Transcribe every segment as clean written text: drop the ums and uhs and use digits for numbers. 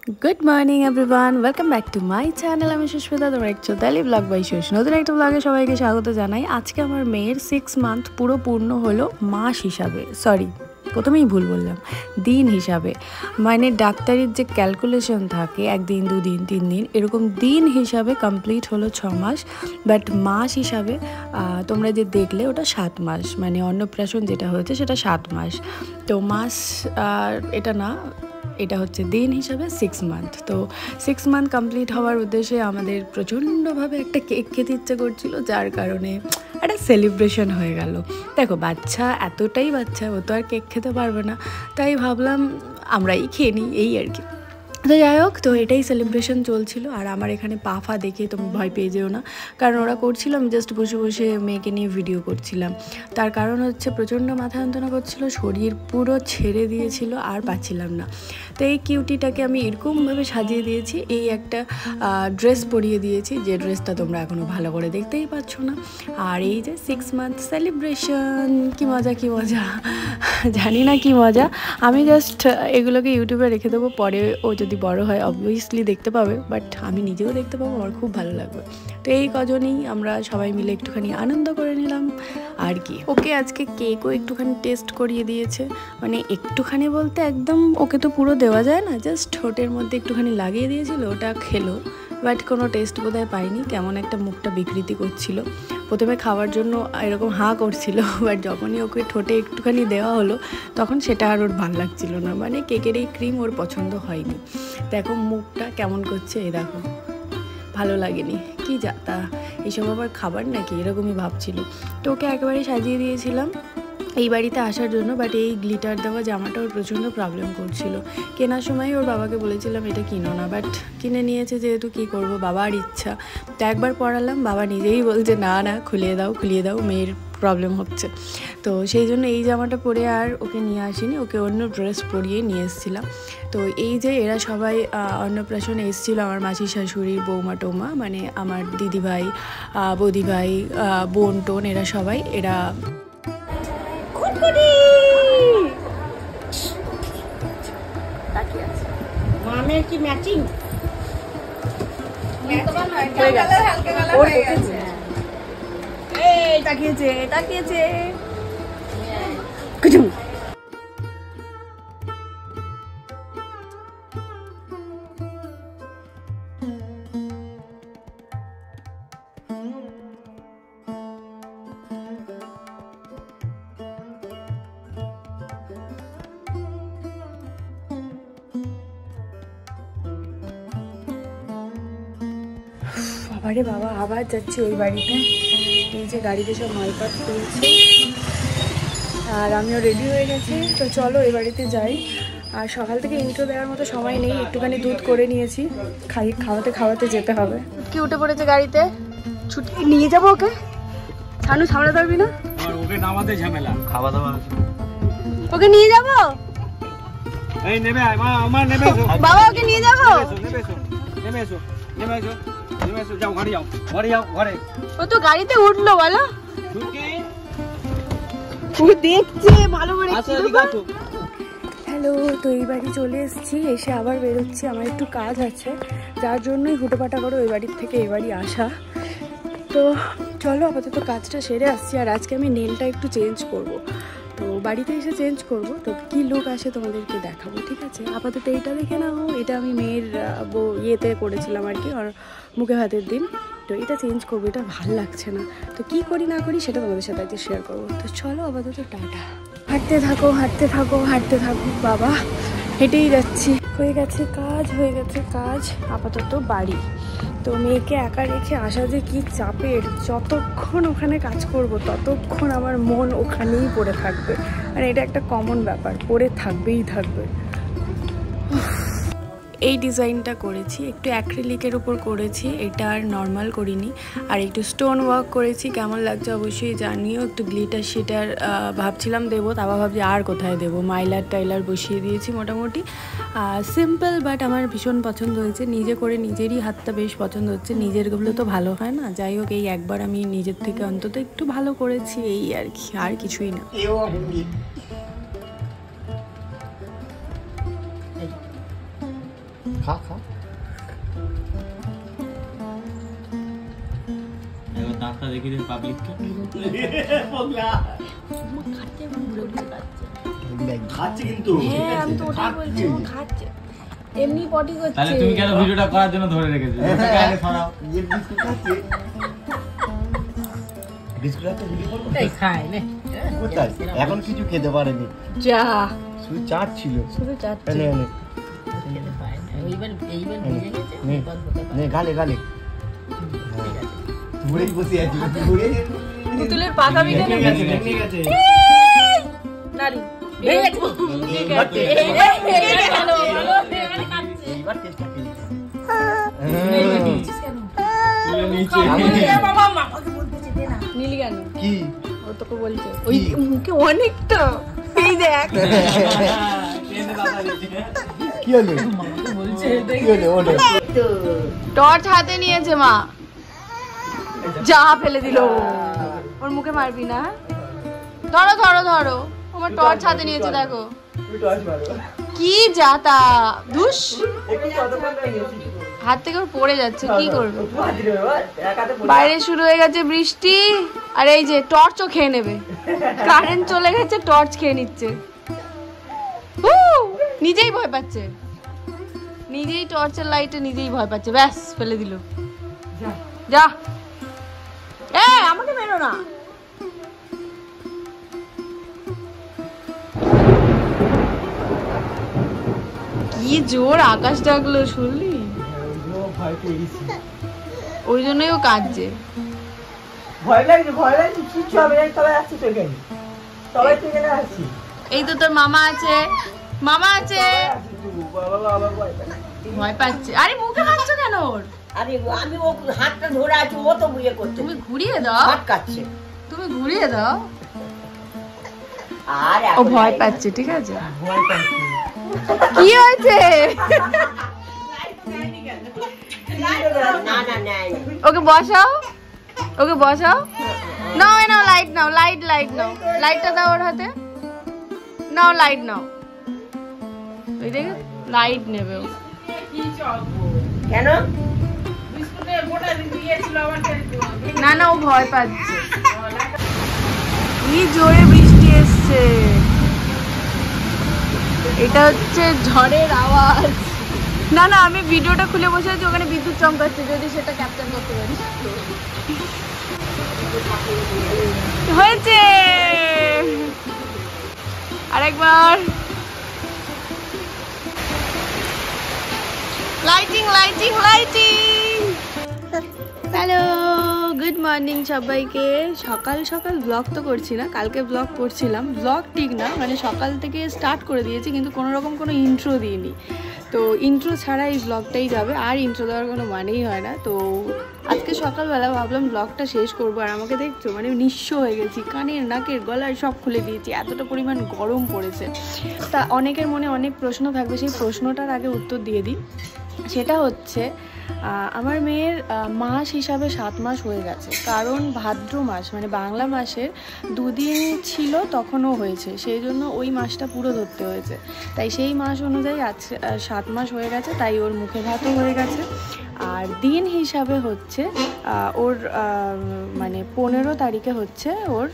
Good morning everyone, welcome back to my channel. আমি সুস্মিতা, তোমরা দেখছো ডেইলি ব্লগ বাই সুস। নতুন একটা ব্লগে সবাইকে স্বাগত জানাই। আজকে আমার মেয়ের 6 মান্থ পুরো পূর্ণ হলো মাস হিসাবে, প্রথমেই ভুল বললাম, দিন হিসাবে। মানে ডাক্তারির যে ক্যালকুলেশন থাকে 1 দিন 2 দিন 3 দিন এরকম দিন হিসাবে কমপ্লিট হলো 6 মাস, বাট মাস হিসাবে তোমরা যে দেখলে ওটা 7 মাস, মানে অন্নপ্রাশন যেটা হয়েছে সেটা 7 মাস। তো মাস এটা না, এটা হচ্ছে দিন হিসাবে 6 মান্থ। তো 6 মান্থ কমপ্লিট হওয়ার উদ্দেশ্যে আমাদের প্রচণ্ডভাবে একটা কেক খেতে ইচ্ছে করছিল, যার কারণে একটা সেলিব্রেশন হয়ে গেল। দেখো বাচ্চা এতটাই বাচ্চা, ও তো আর কেক খেতে পারবে না, তাই ভাবলাম আমরাই খেয়ে নিই, এই আর কি। তো যাই হোক, তো এটাই সেলিব্রেশন চলছিল। আর আমার এখানে পাফা দেখে তুমি ভয় পেয়ে যেও না, কারণ ওরা করছিল, আমি জাস্ট বসে বসে মেয়েকে নিয়ে ভিডিও করছিলাম। তার কারণ হচ্ছে প্রচণ্ড মাথা যন্ত্রণা করছিল, শরীর পুরো ছেড়ে দিয়েছিল, আর পাচ্ছিলাম না। তো এই কিউটিটাকে আমি এরকমভাবে সাজিয়ে দিয়েছি, এই একটা ড্রেস পরিয়ে দিয়েছি, যে ড্রেসটা তোমরা এখনও ভালো করে দেখতেই পাচ্ছ না। আর এই যে 6 মান্থ সেলিব্রেশন, কি মজা কি মজা, জানি না কি মজা। আমি জাস্ট এগুলোকে ইউটিউবে রেখে দেবো, পরে ও যদি বড় হয় অবভিয়াসলি দেখতে পাবে, বাট আমি নিজেও দেখতে পাবো, আমার খুব ভালো লাগবে। তো এই কজনই আমরা সবাই মিলে একটুখানি আনন্দ করে নিলাম আর কি। ওকে আজকে কেকও একটুখানি টেস্ট করিয়ে দিয়েছে, মানে একটুখানি বলতে একদম ওকে তো পুরো দেওয়া যায় না, জাস্ট ঠোঁটের মধ্যে একটুখানি লাগিয়ে দিয়েছিল, ওটা খেলো, বাট কোনো টেস্ট বোধহয় পাইনি। কেমন একটা মুখটা বিকৃতি করছিল, প্রথমে খাওয়ার জন্য এরকম হাঁ করছিল, বাট যখনই ওকে ঠোঁটে একটুখানি দেওয়া হলো তখন সেটা আর ওর ভালো লাগছিল না, মানে কেকের এই ক্রিম ওর পছন্দ হয়নি। দেখো মুখটা কেমন করছে, এই দেখো, ভালো লাগেনি কি যা তা, এইসব আবার খাবার নাকি, এরকমই ভাবছিল। তো ওকে একেবারে সাজিয়ে দিয়েছিলাম এই বাড়িতে আসার জন্য, বাট এই গ্লিটার দেওয়া জামাটা ওর প্রচণ্ড প্রবলেম করছিল। কেনার সময় ওর বাবাকে বলেছিলাম এটা কিনো না, বাট কিনে নিয়েছে যেহেতু, কী করবো, বাবার ইচ্ছা। তো একবার পরালাম, বাবা নিজেই বলছে না না খুলিয়ে দাও, মেয়ের প্রবলেম হচ্ছে। তো সেই জন্য এই জামাটা পরে আর ওকে নিয়ে আসিনি, ওকে অন্য ড্রেস পরিয়ে নিয়ে এসেছিলাম। তো এই যে এরা সবাই অন্নপ্রাশনে এসেছিলো, আমার মাসি শাশুড়ির বৌমা টৌমা, মানে আমার দিদিভাই, বৌদিভাই, বোন টোন, এরা সবাই, এরা কি ম্যাচিং তাকিয়েছে বাবারে বাবা, আবার যাচ্ছি ওই বাড়িতে। এই যে গাড়িতে সব মালপাত তুলছে, আর আমিও রেডি হয়ে গেছি। তো চলো ওই বাড়িতে যাই। আর সকাল থেকে ইন্ট্রো দেওয়ার মতো সময় নেই, একটুখানি দুধ করে নিয়েছি, খাওয়াতে যেতে হবে। কি উঠে পড়েছে গাড়িতে, ছুটি নিয়ে যাবো ওকে, ছানু সামনে ধরবি না, ওকে নামাতে ঝামেলা, খাওয়া দাওয়া ওকে নিয়ে যাবো, এই নেবে আমার নেবে বাবা ওকে নিয়ে যাবো, নেমে এসো, যাও ঘরে। ও তো গাড়িতে উঠলো, বলো ও দেখছে ভালো করে। হ্যালো, তো এই বাড়ি চলে এসেছি, এসে আবার বেরোচ্ছি, আমার একটু কাজ আছে, যার জন্যই হুটোপাটা করে ওই বাড়ির থেকে এই বাড়ি আসা। তো চলো আপাতত কাজটা সেরে আসছি। আর আজকে আমি নেলটা একটু চেঞ্জ করব, তো বাড়িতে এসে চেঞ্জ করব, তো কী লুক আসে তোমাদেরকে দেখাবো, ঠিক আছে? আপাতত এইটা দেখে নাও, এটা আমি মেয়ের ইয়েতে করেছিলাম আর কি, আর মুখে ভাতের দিন। তো এটা চেঞ্জ করবো, এটা ভাল লাগছে না, তো কি করি না করি সেটা তোমাদের সাথে আজকে শেয়ার করবো। তো চলো আপাতত টাটা, হাঁটতে থাকো বাবা, হেঁটেই যাচ্ছি। হয়ে গেছে কাজ, আপাতত বাড়ি। তো মেয়েকে একা রেখে আসা যে কি চাপের, যতক্ষণ ওখানে কাজ করব ততক্ষণ আমার মন ওখানেই পড়ে থাকবে, মানে এটা একটা কমন ব্যাপার, পড়ে থাকবে। এই ডিজাইনটা করেছি, একটু অ্যাক্রিলিকের উপর করেছি, এটা আর নর্মাল করিনি। আর একটু স্টোন ওয়ার্ক করেছি, কেমন লাগছে অবশ্যই জানিও। একটু গ্লিটার শিটার ভাবছিলাম দেবো, তারপর ভাবছি আর কোথায় দেবো, টাইলার বসিয়ে দিয়েছি মোটামুটি। সিম্পল, বাট আমার ভীষণ পছন্দ হয়েছে, নিজে করে নিজেরই হাতটা বেশ পছন্দ হচ্ছে, নিজেরগুলো তো ভালো হয় না। যাই হোক, এই একবার আমি নিজের থেকে অন্তত একটু ভালো করেছি, এই আর কি, আর কিছুই না। খা খা এবার দাঁতটা দেখি দে পাবলিককে খাচ্ছে কিন্তু হ্যাঁ আমি তো ওটাই বলছি ও খাচ্ছে এমনি পটি করছে তাহলে তুমি কেন ভিডিওটা করার জন্য ধরে রেখেছো ওটাকে আগে সরাও ये बिस्कुट খাচ্ছে বিস্কুট একটা ভিডিও করব এই খায় নে কোথায় এখন কিছু খেতে পারেনি যা শুধু চাট ছিল শুধু চাচ্ছে নে নে এইবার ভিজে গেছে নে নে গালে গালে ঘুরে বসে আছি ঘুরে পুতুলের পাকা বিকে ভেঙে গেছে ভেঙে গেছে নারী ভেঙে গেছে এইবার টেস্ট কি নীলি কেন কি ও তোকে বলছে ওই মুখে অনেকটা এই দেখ কি হলো কি হলো ওটা টর্চ হাতে নিয়েছে মা যা ফেলে দিল ওর মুখে মারবি না ধরো ধরো ধরো আমার টর্চ হাতে নিয়েছে দেখো কি যাতা দুষ হাত থেকে ওর পড়ে যাচ্ছে কি করবে বাইরে শুরু হয়ে গেছে বৃষ্টি আর এই যে টর্চও খেয়ে নেবে কারেন্ট চলে গেছে টর্চ খেয়ে নিচ্ছে নিজেই ভয় পাচ্ছে নিজেই টর্চের লাইটে নিজেই ভয় পাচ্ছে ব্যাস ফেলে দিল যা আমাকে মেরো না কি জোর আকাশ ডাকলো শুনলি ওই জন্যই ও কাঁদছে এই তো তোর মামা আছে ভয় পাচ্ছে আরে মুখে মারছো কেন ওর আরে আমি ও হাতটা ধরে আছি ও তো বুঝে করছে তুমি ঘুরিয়ে দাও হাত কাটছে তুমি ঘুরিয়ে দাও আর ও ভয় পাচ্ছে ঠিক আছে কি হয়েছে না না না ওকে বসাও নাও নাও লাইট নাও লাইট নাও লাইটটা দাও ওর হাতে নাও লাইট নাও ওই দেখে লাইট নেবে ও কেন না না ও ভয় পাচ্ছে কি জোরে বৃষ্টি এসছে এটা হচ্ছে ঝড়ের আওয়াজ না না আমি ভিডিওটা খুলে বসে আছি ওখানে বিদ্যুৎ চমকাচ্ছে যদি সেটা ক্যাপচার করতে পারি হয়েছে আরেকবার লাইটিং হ্যালো গুড মর্নিং সবাইকে সকাল সকাল ব্লগ তো করছি না কালকে ব্লগ করছিলাম ব্লগ ঠিক না মানে সকাল থেকে স্টার্ট করে দিয়েছি কিন্তু কোনো রকম কোনো ইন্ট্রো দিইনি তো ইন্ট্রো ছাড়া এই ব্লগটাই যাবে আর ইন্ট্রো দেওয়ার কোনো মানেই হয় না তো আজকে সকালবেলা ভাবলাম ব্লগটা শেষ করবো আর আমাকে দেখছো মানে নিঃস্ব হয়ে গেছি কানের নাকের গলার সব খুলে দিয়েছি এতটা পরিমাণ গরম পড়েছে তা অনেকের মনে অনেক প্রশ্ন থাকবে সেই প্রশ্নটার আগে উত্তর দিয়ে দিই সেটা হচ্ছে আমার মেয়ের মাস হিসাবে 7 মাস হয়ে গেছে কারণ ভাদ্র মাস মানে বাংলা মাসের 2 দিন ছিল তখনও হয়েছে সেই জন্য ওই মাসটা পুরো ধরতে হয়েছে তাই সেই মাস অনুযায়ী আজ 7 মাস হয়ে গেছে তাই ওর মুখে ভাতও হয়ে গেছে আর দিন হিসাবে হচ্ছে ওর মানে 15 তারিখে হচ্ছে ওর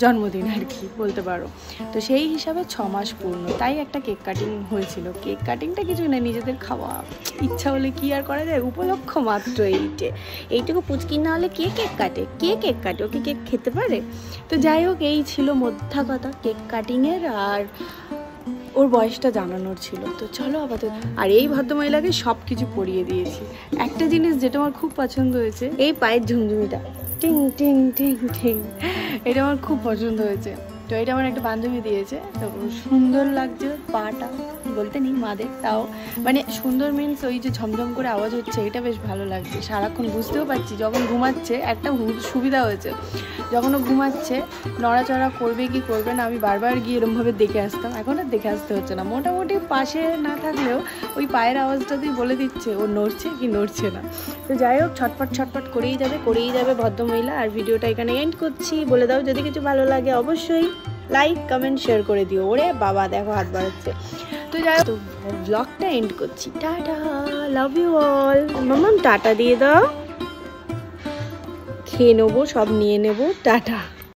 জন্মদিন আর কি বলতে পারো তো সেই হিসাবে 6 মাস পূর্ণ তাই একটা কেক কাটিং হয়েছিল কেক কাটিংটা কিছু না নিজেদের খাওয়া ইচ্ছা হলে কি আর করা যায় উপলক্ষ মাত্র এইটুকু পুচকি না হলে কে কেক কাটে ওকে কেক খেতে পারে তো যাই হোক এই ছিল মোদ্দা কথা কেক কাটিংয়ের আর ওর বয়সটা জানানোর ছিল তো চলো আপাতত আর এই ভদ্রমহিলাকে সব কিছু পরিয়ে দিয়েছি একটা জিনিস যেটা আমার খুব পছন্দ হয়েছে এই পায়ের ঝুমঝুমিটা টিং টিং টিং টিং এটা আমার খুব পছন্দ হয়েছে তো এটা আমার একটা বান্ধবী দিয়েছে তো সুন্দর লাগছে পাটা বলতে নেই মাদের তাও মানে সুন্দর মিন্স ওই যে ঝমঝম করে আওয়াজ হচ্ছে এটা বেশ ভালো লাগছে সারাক্ষণ বুঝতেও পারছি যখন ঘুমাচ্ছে একটা সুবিধা হয়েছে যখন ও ঘুমাচ্ছে নড়াচড়া করবে কি করবে না আমি বারবার গিয়ে এরমভাবে দেখে আসতাম এখন আর দেখে আসতে হচ্ছে না মোটামুটি পাশে না থাকলেও ওই পায়ের আওয়াজটাতেই বলে দিচ্ছে ও নড়ছে কি নড়ছে না তো যাই হোক ছটপট করেই যাবে ভদ্রমহিলা আর ভিডিওটা এখানে এন্ড করছি বলে দাও যদি কিছু ভালো লাগে অবশ্যই লাইক কমেন্ট শেয়ার করে দিও ওরে বাবা দেখো হাত বাড়াচ্ছে তো যাই তো ব্লগটা এন্ড করছি। Tata, love you all. মাম্মাম টাটা দিয়ে দাও। খেয়ে নেবো, সব নিয়ে নেবো। টাটা।